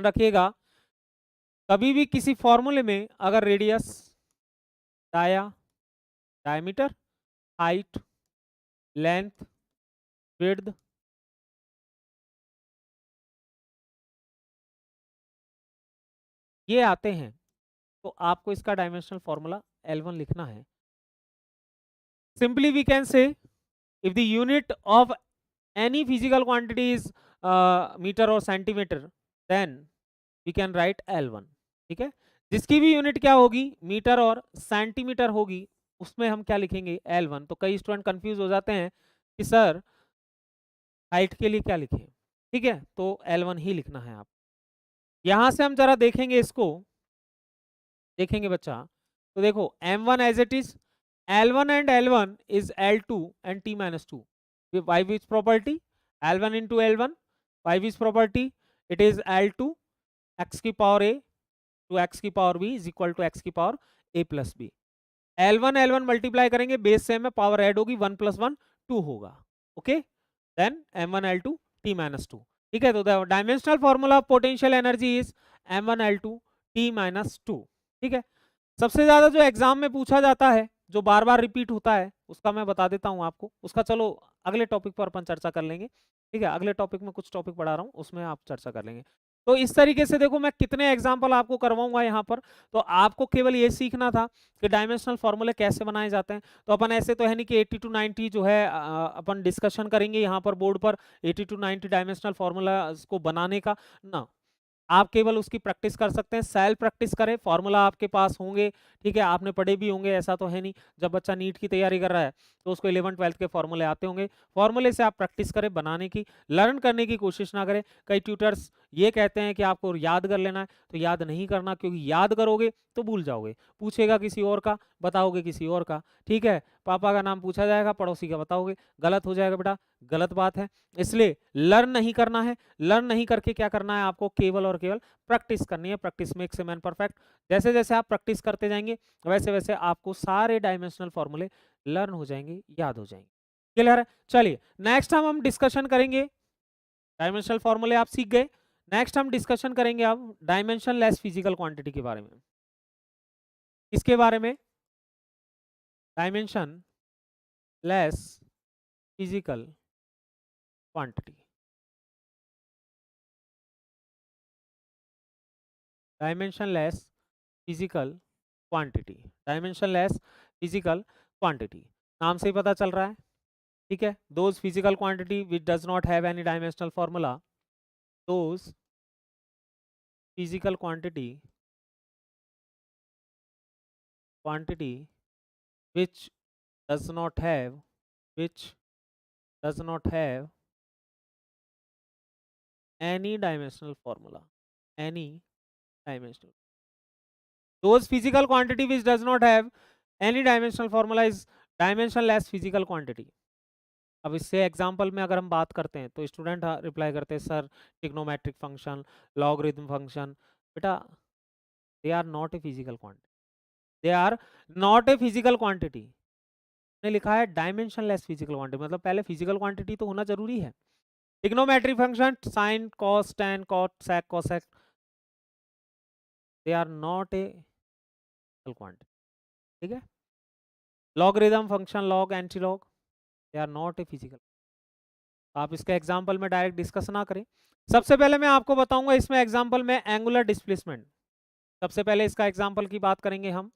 रखिएगा, कभी भी किसी फॉर्मूले में अगर radius, diameter, height, length, width, ये आते हैं तो आपको इसका डायमेंशनल फॉर्मूला L1 लिखना है. Simply we can say if the unit of any physical quantity is meter or centimeter, then we can write L1. ठीक है, जिसकी भी यूनिट क्या होगी, मीटर और सेंटीमीटर होगी, उसमें हम क्या लिखेंगे, L1. तो कई स्टूडेंट कंफ्यूज हो जाते हैं कि सर हाइट के लिए क्या लिखें. ठीक है, तो L1 ही लिखना है आप. यहां से हम जरा देखेंगे इसको, देखेंगे बच्चा, तो देखो m1 as it is, L1 and L1 is L2 and t - 2. By which property? L1 into L1. By which property? It is L2 x की पावर a to x की power b is equal to x की power a plus b. L1 L1 multiply करेंगे, base same है, power add होगी, 1 + 1 2 होगा. Okay, then m1 L2 t - 2. ठीक है, तो the dimensional formula of potential energy is m1 L2 t - 2. ठीक है, सबसे ज्यादा जो एग्जाम में पूछा जाता है, जो बार बार रिपीट होता है, उसका मैं बता देता हूं आपको. उसका चलो अगले टॉपिक पर अपन चर्चा कर लेंगे. ठीक है, अगले टॉपिक में कुछ टॉपिक पढ़ा रहा हूं, उसमें आप चर्चा कर लेंगे. तो इस तरीके से देखो मैं कितने एग्जाम्पल आपको करवाऊंगा यहाँ पर. तो आपको केवल ये सीखना था कि डायमेंशनल फॉर्मूले कैसे बनाए जाते हैं. तो अपन ऐसे तो है नहीं कि 80 to 90 जो है अपन डिस्कशन करेंगे यहाँ पर बोर्ड पर 80 to 90 डायमेंशनल फॉर्मूला को बनाने का ना. आप केवल उसकी प्रैक्टिस कर सकते हैं, सेल्फ प्रैक्टिस करें, फॉर्मूला आपके पास होंगे. ठीक है, आपने पढ़े भी होंगे, ऐसा तो है नहीं. जब बच्चा नीट की तैयारी कर रहा है तो उसको 11th 12th के फॉर्मूले आते होंगे. फॉर्मूले से आप प्रैक्टिस करें, बनाने की, लर्न करने की कोशिश ना करें. कई ट्यूटर्स ये कहते हैं कि आपको याद कर लेना है, तो याद नहीं करना, क्योंकि याद करोगे तो भूल जाओगे। पूछेगा किसी और का, बताओगे किसी और का, ठीक है। पापा का नाम पूछा जाएगा, पड़ोसी का बताओगे, गलत हो जाएगा बेटा, गलत बात है। इसलिए लर्न नहीं करना है। लर्न नहीं करके क्या करना है आपको, केवल और केवल प्रैक्टिस करनी है। Practice makes a man perfect. जैसे जैसे आप प्रैक्टिस करते जाएंगे वैसे वैसे आपको सारे डायमेंशनल फॉर्मूले लर्न हो जाएंगे, याद हो जाएंगे। क्लियर है? चलिए नेक्स्ट हम डिस्कशन करेंगे, डायमेंशनल फॉर्मूले आप सीख गए। नेक्स्ट हम डिस्कशन करेंगे अब डायमेंशन लेस फिजिकल क्वांटिटी के बारे में। इसके बारे में, dimension less physical quantity. Dimension less physical quantity, dimension less physical quantity, नाम से ही पता चल रहा है, ठीक है। Those physical quantity which does not have any dimensional formula, those physical quantity which does not have any dimensional formula, any dimensional, those physical quantity which does not have any dimensional formula is dimensionless physical quantity. अब इससे example में अगर हम बात करते हैं तो student reply करते हैं sir trigonometric function, logarithm function, बेटा they are not a physical quantity, they are not a physical quantity. ने लिखा है डायमेंशनलेस फिजिकल क्वांटिटी, मतलब पहले फिजिकल क्वांटिटी तो होना जरूरी है। Trigonometric function sine cos tan cot sec cosec, they are not a physical quantity, ठीक है। Logarithm function log antilog, they are not a physical. आप इसका एग्जांपल में डायरेक्ट डिस्कस ना करें। सबसे पहले मैं आपको बताऊंगा इसमें एग्जांपल में एंगुलर डिस्प्लेसमेंट। सबसे पहले इसका एग्जांपल की बात करेंगे हम,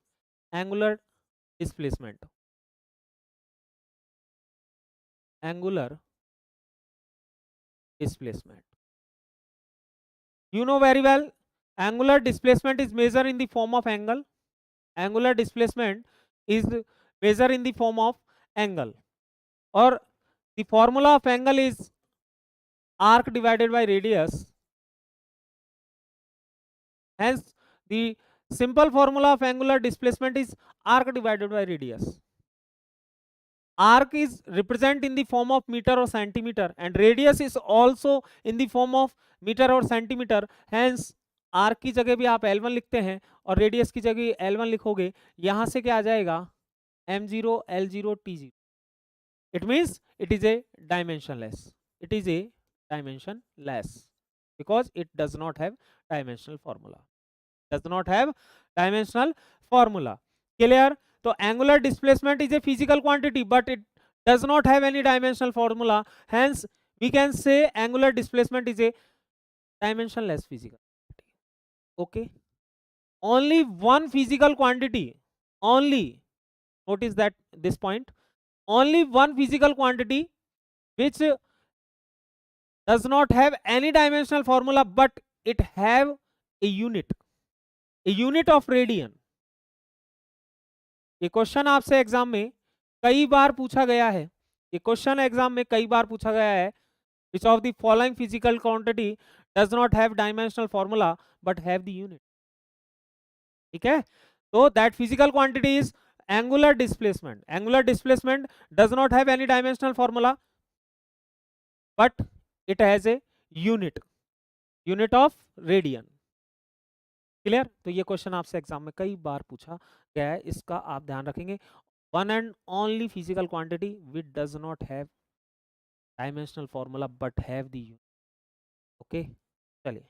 angular displacement. Angular displacement, you know very well, angular displacement is measured in the form of angle. Angular displacement is measured in the form of angle, or the formula of angle is arc divided by radius. Hence the simple formula of angular displacement is arc divided by radius. Arc is represent in the form of meter or centimeter, and radius is also in the form of meter or centimeter. Hence arc की जगह भी आप L1 लिखते हैं और radius की जगह L1 लिखोगे, यहां से क्या आ जाएगा M0 L0 T0. It means it is a dimensionless, it is a dimensionless because it does not have dimensional formula, does not have dimensional formula. Clear? तो angular displacement is a physical quantity but it does not have any dimensional formula, hence we can say angular displacement is a dimensionless physical quantity. Okay, only one physical quantity, only, notice that this point, only one physical quantity which does not have any dimensional formula but it have a unit of radian. ये question आपसे exam में कई बार पूछा गया है, ये question exam में कई बार पूछा गया है, which of the following physical quantity does not have dimensional formula but have the unit. ठीक है, तो that physical quantity is angular displacement. Angular displacement does not have any dimensional formula but it has a unit of radian. Clear? तो ये question आपसे exam में कई बार पूछा गया है, इसका आप ध्यान रखेंगे। One and only physical quantity which does not have dimensional formula but have the unit. Okay, चलिए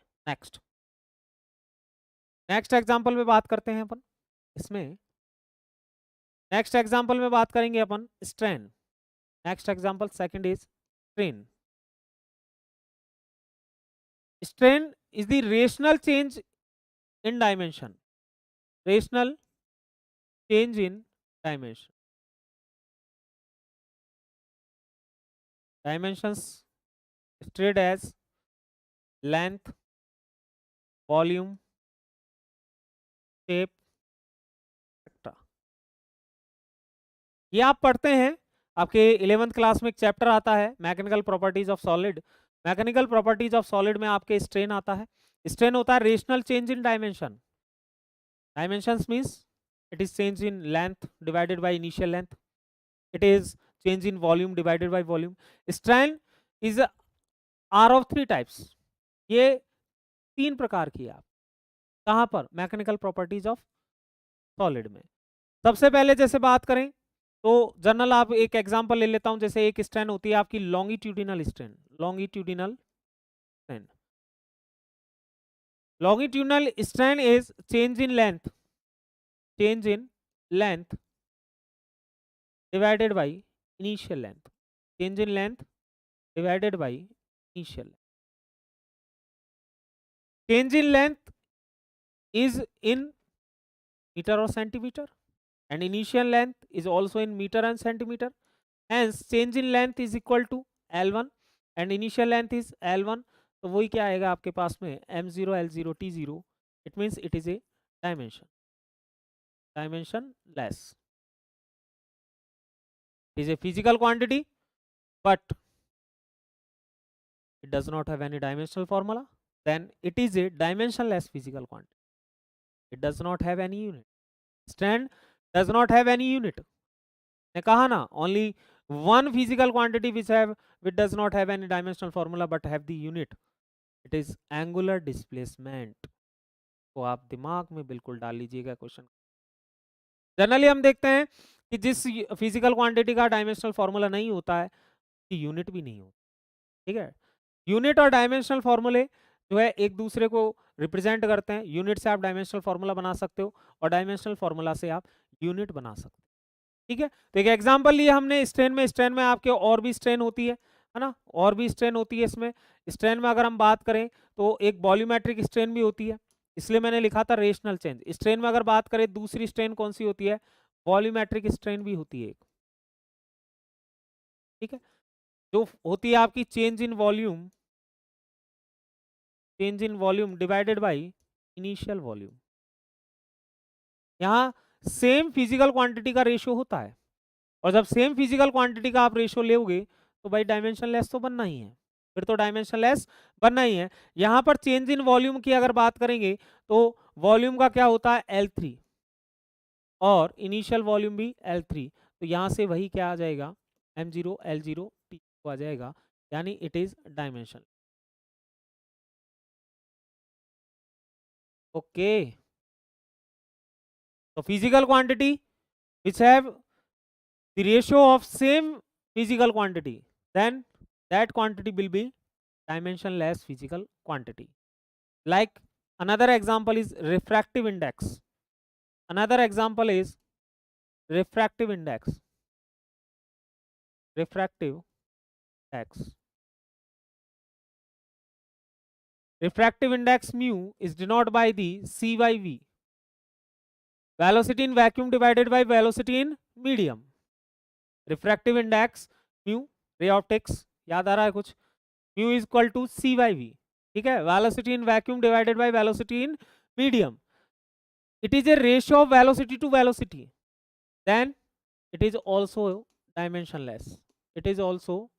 नेक्स्ट एग्जांपल में बात करते हैं अपन। इसमें नेक्स्ट एग्जांपल में बात करेंगे अपन strain. Next example second is strain. Strain is the rational change in dimension, rational change in dimension. Dimensions stated as length, volume, shape, etc. ये आप पढ़ते हैं, आपके 11th क्लास में एक चैप्टर आता है mechanical properties of solid, mechanical properties of solid में आपके स्ट्रेन आता है, स्ट्रेन होता है rational change in dimension, dimensions means it is change in length divided by initial length, it is change in volume divided by volume. Strain is are of three types, ये तीन प्रकार की है। आप कहाँ पर, मैकेनिकल प्रॉपर्टीज ऑफ सॉलिड में। सबसे पहले जैसे बात करें तो जनरल आप एक एग्जांपल ले लेता हूं, जैसे एक स्ट्रेन होती है आपकी longitudinal strain, longitudinal strain, longitudinal strain is change in length divided by initial length, change in length divided by initial length. Change in length is in meter or centimeter and initial length is also in meter and centimeter, hence change in length is equal to L1 and initial length is L1, तो वही क्या आएगा आपके पास में m0 l0 t0, it means it is a dimensionless, it is a physical quantity but it does not have any dimensional formula, then it is a dimensionless physical quantity, it does not have any unit, strand does not have any unit, ने कहा ना only one physical quantity which does not have any dimensional formula but have the unit, it is angular displacement। तो आप दिमाग में बिल्कुल डाल लीजिएगा क्वेश्चन। जनरली हम देखते हैं कि जिस फिजिकल क्वांटिटी का डायमेंशनल फॉर्मूला नहीं होता है कि यूनिट भी नहीं होता, ठीक है। यूनिट और डायमेंशनल फॉर्मूले जो है एक दूसरे को रिप्रेजेंट करते हैं, यूनिट से आप डायमेंशनल फॉर्मूला बना सकते हो और डायमेंशनल फॉर्मूला से आप यूनिट बना सकते हो, ठीक है। तो एक एग्जांपल लिए हमने स्ट्रेन में आपके और भी स्ट्रेन होती है ना, और भी स्ट्रेन होती है इसमें। स्ट्रेन में अगर हम बात करें तो एक वॉल्यूमेट्रिक स्ट्रेन भी होती है, इसलिए मैंने लिखा था रेशनल चेंज। स्ट्रेन में अगर बात करें दूसरी स्ट्रेन कौन सी होती है, वॉल्यूमेट्रिक स्ट्रेन भी होती है एक, ठीक है, जो होती है आपकी change in volume divided by initial volume. यहाँ सेम फिजिकल क्वांटिटी का रेशियो होता है और जब सेम फिजिकल क्वांटिटी का आप रेशियो लोगे तो भाई डायमेंशनलेस तो बनना ही है, फिर तो डायमेंशनलेस बनना ही है। यहाँ पर चेंज इन वॉल्यूम की अगर बात करेंगे तो वॉल्यूम का क्या होता है L3 और इनिशियल वॉल्यूम भी L3, तो यहाँ से वही क्या आ जाएगा m0 l0 t आ जाएगा, यानी इट इज डायमेंशन। ओके, तो physical quantity which have the ratio of same physical quantity, then that quantity will be dimensionless physical quantity. Like another example is refractive index, another example is refractive index, refractive index mu is denoted by the c by v, velocity in vacuum divided by velocity in medium। Refractive index mu, ray optics याद आ रहा है कुछ, mu is equal to C by we, ठीक है, velocity in vacuum divided by velocity in medium. It is A ratio of velocity two velocity, then it is also dimensionless, it is also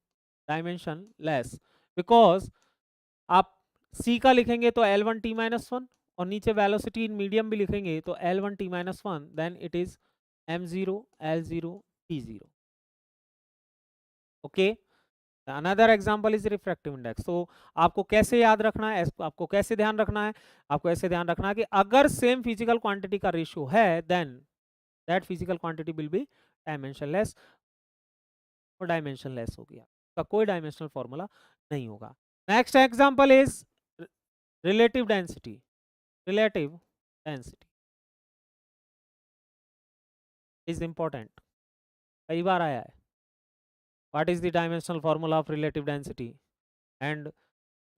dimensionless because आप सी का लिखेंगे तो L1 t minus one और नीचे velocity in medium भी लिखेंगे तो L1 t minus one, then it is m0 l0 t0। Okay, another example is refractive index. तो आपको कैसे याद रखना है, आपको कैसे ध्यान रखना है, आपको ऐसे ध्यान रखना है कि अगर सेम फिजिकल क्वांटिटी का रेशियो है then that physical quantity will be dimensionless, और डायमेंशनलेस हो गया का कोई डायमेंशनल फॉर्मूला नहीं होगा। Next example is relative density, relative density is important, कई बार आया है। What is the dimensional formula of relative density, and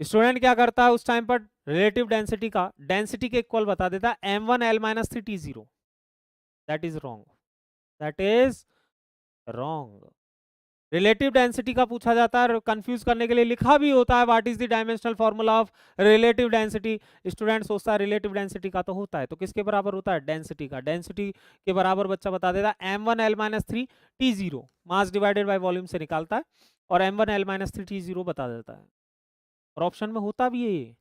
student क्या करता है उस टाइम पर रिलेटिव डेंसिटी का डेंसिटी के इक्वल बता देता है m1 l-3 t0, that is wrong, that is wrong. Relative density का पूछा जाता है, कंफ्यूज करने के लिए लिखा भी होता है what is the dimensional formula of relative density. Student सोचता है रिलेटिव डेंसिटी का तो होता है, तो किसके बराबर होता है, डेंसिटी का, डेंसिटी के बराबर बच्चा बता देता है m1 l-3 t0, mass divided by volume से निकालता है और m1 l-3 t0 बता देता है। और ऑप्शन में होता भी है ये,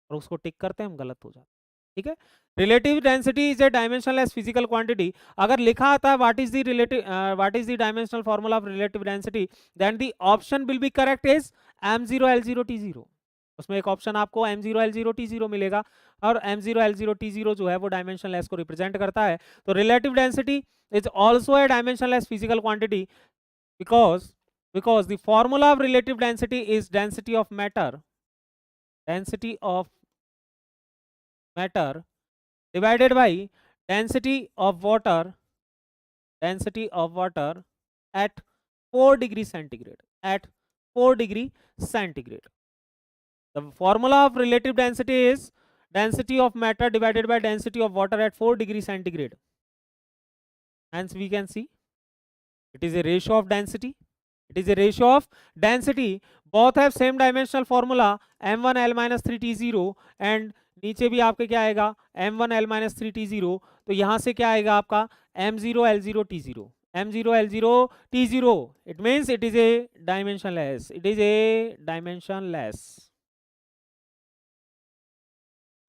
और उसको टिक करते हैं हम, गलत हो जाता है। ठीक है, relative density is a dimensionless physical quantity. अगर लिखा आता है what is the relative, what is the dimensional formula of relative density, then the option will be correct is m0 l0 t0। उसमें एक ऑप्शन आपको m0 l0 t0 मिलेगा, और m0 l0 t0 जो है वो डायमेंशनलेस को रिप्रेजेंट करता है। तो relative density is also a dimensionless physical quantity because the formula of relative density is density of matter divided by density of water at 4 degree centigrade, at 4 degree centigrade. The formula of relative density is density of matter divided by density of water at 4 degree centigrade. Hence we can see it is a ratio of density. It is a ratio of density. Both have same dimensional formula m1 l minus 3 t0, and नीचे भी आपके क्या आएगा m1 l minus 3 t0। तो यहां से क्या आएगा आपका m0 l0 t0, m0 l0 t0। It means it is a dimensionless, it is a dimensionless.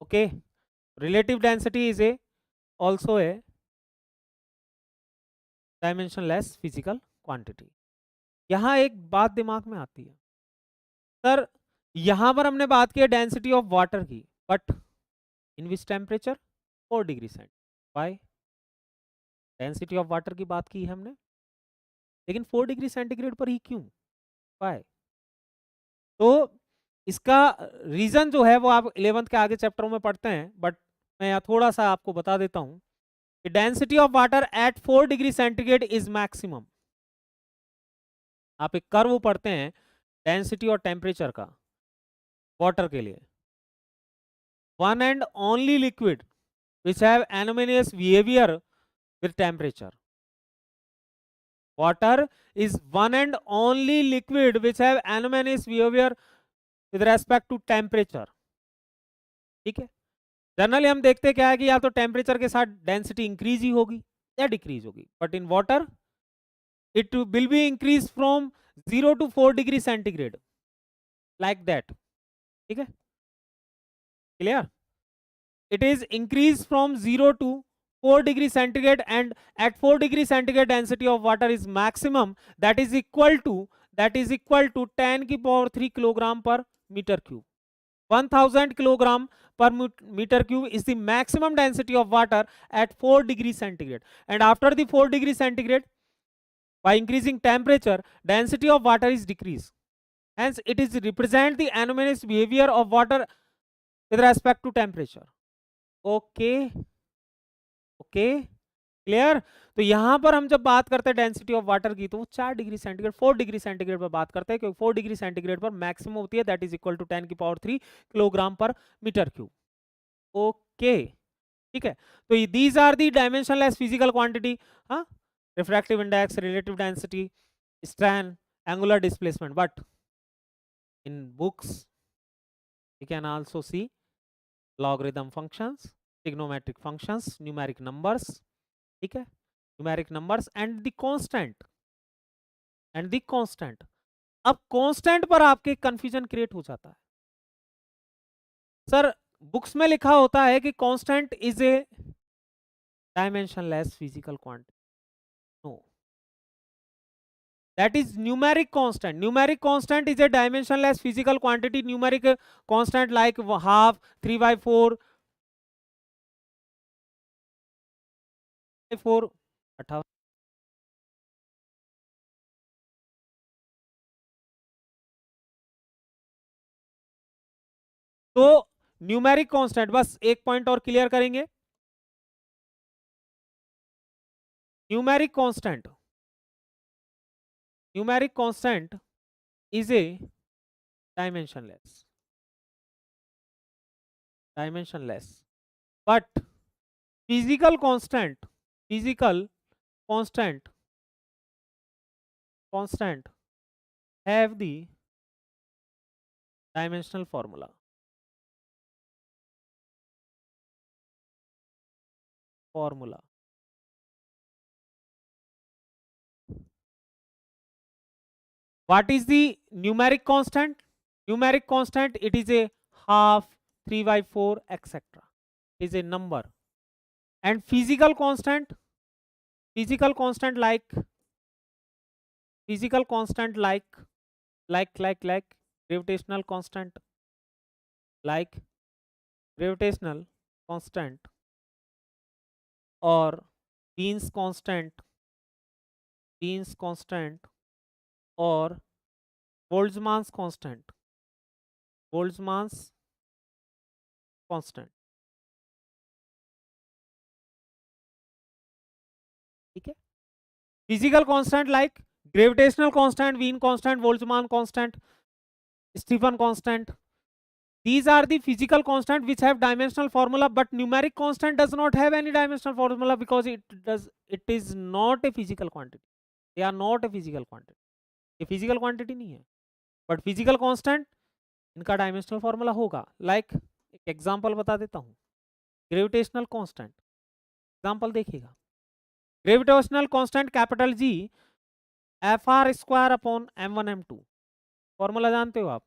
Okay, relative density is a also a dimensionless physical quantity. यहां एक बात दिमाग में आती है, सर यहां पर हमने बात की डेंसिटी ऑफ वाटर की, but in which temperature 4 degree cent. Why? Density of water की बात की है हमने, लेकिन 4 डिग्री सेंटीग्रेड पर ही क्यों? वाई? तो इसका रीजन जो है वो आप 11th के आगे चैप्टरों में पढ़ते हैं, बट मैं यहाँ थोड़ा सा आपको बता देता हूँ कि density of water at 4 degree centigrade is maximum. आप एक कर्व पढ़ते हैं डेंसिटी और टेम्परेचर का वाटर के लिए। One and only liquid which have anomalous behavior with temperature. Water is one and only liquid which have anomalous behavior with respect to temperature. ठीक है, जनरली हम देखते क्या है कि या तो टेम्परेचर के साथ डेंसिटी इंक्रीज ही होगी या डिक्रीज होगी, but in water it will be increase from 0 to 4 degree centigrade, like that. ठीक है, clear? It is increased from 0 to 4 degree centigrade, and at 4 degree centigrade density of water is maximum, that is equal to 10 की power 3 kilogram per meter cube. 1000 kilogram per meter cube is the maximum density of water at 4 degree centigrade, and after the 4 degree centigrade, by increasing temperature, density of water is decreased. Hence it is represent the anomalous behavior of water with respect to temperature. Okay okay, clear? तो यहां पर हम जब बात करते हैं density of water की, तो वो 4 डिग्री सेंटीग्रेड 4 डिग्री सेंटीग्रेड पर बात करते हैं, क्योंकि 4 डिग्री सेंटीग्रेड पर मैक्सिमम होती है, दैट इज इक्वल टू 10 की power 3 kilogram per meter cube. Okay, ठीक है, तो these are the dimensionless physical quantity. हाँ, refractive index, relative density, strain, angular displacement, but in books you can also see logarithm functions, trigonometric functions, numeric numbers, ठीक है, numeric numbers and the constant, अब constant पर आपके confusion create हो जाता है। Sir books में लिखा होता है कि constant is a dimensionless physical quantity, no, that is numeric constant. Numeric constant is a dimensionless physical quantity. Numeric constant like half, 3/4, 4, 18। तो न्यूमेरिक कांस्टेंट, बस एक पॉइंट और क्लियर करेंगे। Numeric constant is a dimensionless, but physical constant have the dimensional formula. What is the numeric constant? Numeric constant, it is a half, 3/4, etc. Is a number. And physical constant like gravitational constant, like gravitational constant or Wien's constant or Boltzmann's constant. ठीक है. Physical constant like gravitational constant, Wien constant, Boltzmann constant, Stephan constant. These are the physical constant which have dimensional formula, but numeric constant does not have any dimensional formula because it is not a physical quantity. They are not a physical quantity. ये physical quantity नहीं है. But physical constant इनका dimensional formula होगा. Like एक example बता देता हूँ. Gravitational constant. Example देखिएगा. Gravitational constant capital G Fr square upon m1 m2. Formula जानते हो आप.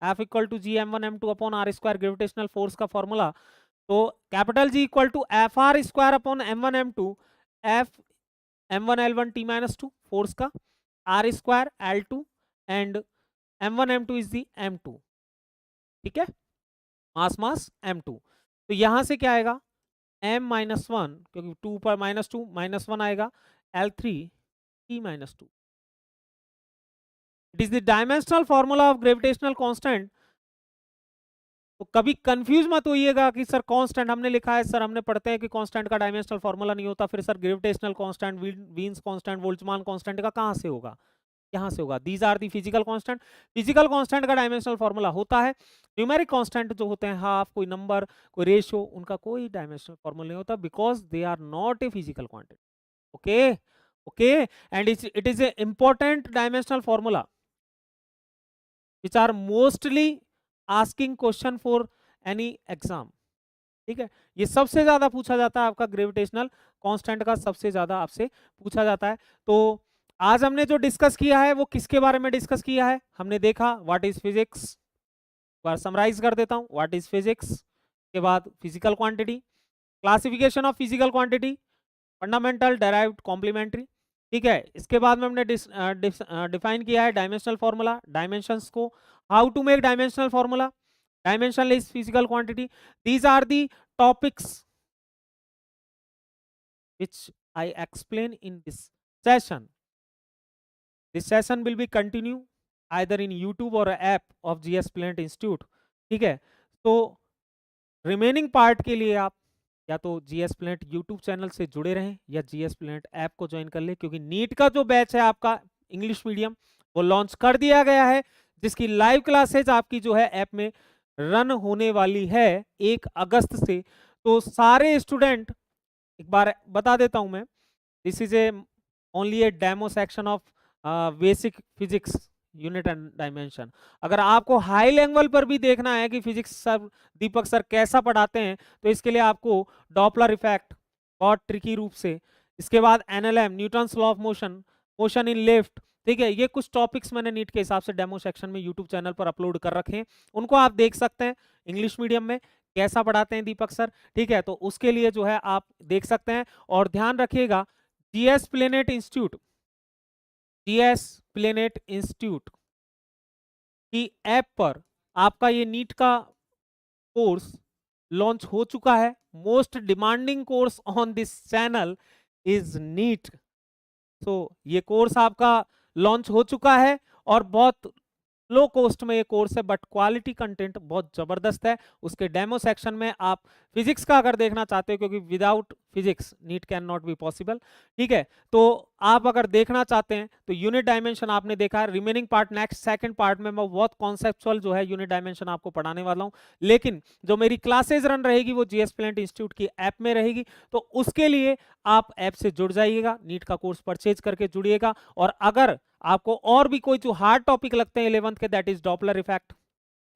F equal to G m1 m2 upon r square gravitational force का फॉर्मूला. तो capital G equal to F r square upon m1 m2 F m1 l1 t minus 2 force का, r square l2 and m1 m2 is the m2. ठीक है, मास m2. तो यहां से क्या आएगा m माइनस 1, क्योंकि 2 पर -2 -1 आएगा, l3 t minus 2. It is the dimensional formula of gravitational constant. तो कभी कंफ्यूज मत होइएगा कि सर कांस्टेंट हमने लिखा है, सर हमने पढ़ते हैं कि कांस्टेंट का डायमेंशनल फॉर्मूला नहीं होता, फिर sir gravitational constant, Wien's constant, Boltzmann constant का कहां से होगा, यहाँ से होगा. These are the physical constant. Physical constant का डायमेंशनल फॉर्मूला होता है. न्यूमेरिक कांस्टेंट जो होते हैं, हाफ, कोई नंबर, कोई रेशियो, उनका कोई डायमेंशनल फॉर्मूला नहीं होता because they are not a physical quantity. Okay okay. And it is a important dimensional formula which are mostly asking question for any exam. ठीक है, ये सबसे ज्यादा पूछा जाता है आपका ग्रेविटेशनल कांस्टेंट का, सबसे ज्यादा आपसे पूछा जाता है. तो आज हमने जो डिस्कस किया है वो किसके बारे में डिस्कस किया है, हमने देखा व्हाट इज फिजिक्स. बार समराइज कर देता हूं, व्हाट इज फिजिक्स के बाद physical quantity, classification of physical quantity, fundamental, derived, complementary. ठीक है, इसके बाद में हमने डिफाइन किया है डायमेंशनल फॉर्मूला, डायमेंशंस को, how to make dimensional formula, dimensionless physical quantity. These are the topics which I explain in this session. This session will be continue either in YouTube or app of GS Planet Institute. ठीक है, तो remaining part के लिए आप या तो GS Planet YouTube channel से जुड़े रहें या GS Planet ऐप को ज्वाइन कर ले, क्योंकि नीट का जो बैच है आपका इंग्लिश मीडियम वो लॉन्च कर दिया गया है, जिसकी लाइव क्लासेज आपकी जो है ऐप में रन होने वाली है 1 अगस्त से. तो सारे स्टूडेंट, एक बार बता देता हूं मैं, this is A only a demo section of basic physics unit and dimension. अगर आपको हाई लेवल पर भी देखना है कि फिजिक्स सर दीपक सर कैसा पढ़ाते हैं, तो इसके लिए आपको डॉपलर इफेक्ट बहुत ट्रिकी रूप से, इसके बाद NLM, Newton's law of motion, motion in lift. ठीक है, ये कुछ टॉपिक्स मैंने नीट के हिसाब से डेमो सेक्शन में यूट्यूब चैनल पर अपलोड कर रखे हैं, उनको आप देख सकते हैं इंग्लिश मीडियम में कैसा पढ़ाते हैं दीपक सर. ठीक है, तो उसके लिए जो है आप देख सकते हैं. और ध्यान रखिएगा, GS Planet इंस्टीट्यूट की ऐप पर आपका ये नीट का कोर्स लॉन्च हो चुका है. Most demanding course on this channel is NEET. So ये कोर्स आपका लॉन्च हो चुका है और बहुत लो कॉस्ट में ये कोर्स है, बट क्वालिटी कंटेंट बहुत जबरदस्त है. उसके डेमो सेक्शन में आप फिजिक्स का अगर देखना चाहते हो, क्योंकि without physics NEET can not be possible. ठीक है, तो आप अगर देखना चाहते हैं तो यूनिट डायमेंशन आपने देखा है. Remaining part next second part में मैं बहुत कॉन्सेप्चुअल जो है यूनिट डायमेंशन आपको पढ़ाने वाला हूं, लेकिन जो मेरी क्लासेज रन रहेगी वो GS Planet इंस्टीट्यूट की ऐप में रहेगी. तो उसके लिए आप ऐप से जुड़ जाइएगा, नीट का कोर्स परचेज करके जुड़िएगा. और अगर आपको और भी कोई जो हार्ड टॉपिक लगते हैं 11th के, दैट इज डॉपलर इफेक्ट.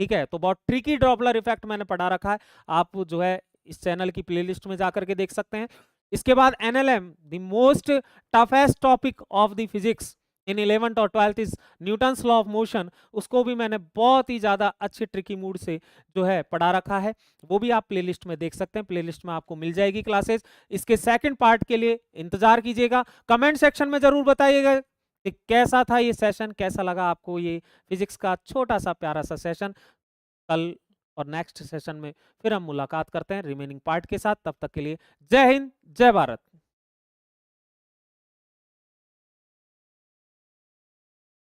ठीक है, तो बहुत ट्रिकी डॉपलर इफेक्ट मैंने पढ़ा रखा है, आप जो है इस चैनल की प्लेलिस्ट में जाकर के देख सकते हैं. इसके बाद NLM, the most toughest topic of the physics, in 11th और 12th is Newton's law of motion, उसको भी मैंने बहुत ही ज्यादा अच्छे ट्रिकी मूड से जो है पढ़ा रखा है, वो भी आप प्लेलिस्ट में देख सकते हैं, प्लेलिस्ट में आपको मिल जाएगी क्लासेस। इसके सेकंड पार्ट के लिए इंतजार कीजिएगा, कमेंट सेक्शन में जरूर बताइएगा कि कैसा था ये सेशन, कैसा लगा आपको ये फिजिक्स का छोटा सा प्यारा सा सेशन। कल और नेक्स्ट सेशन में फिर हम मुलाकात करते हैं रिमेनिंग पार्ट के साथ, तब तक के लिए जय हिंद जय भारत।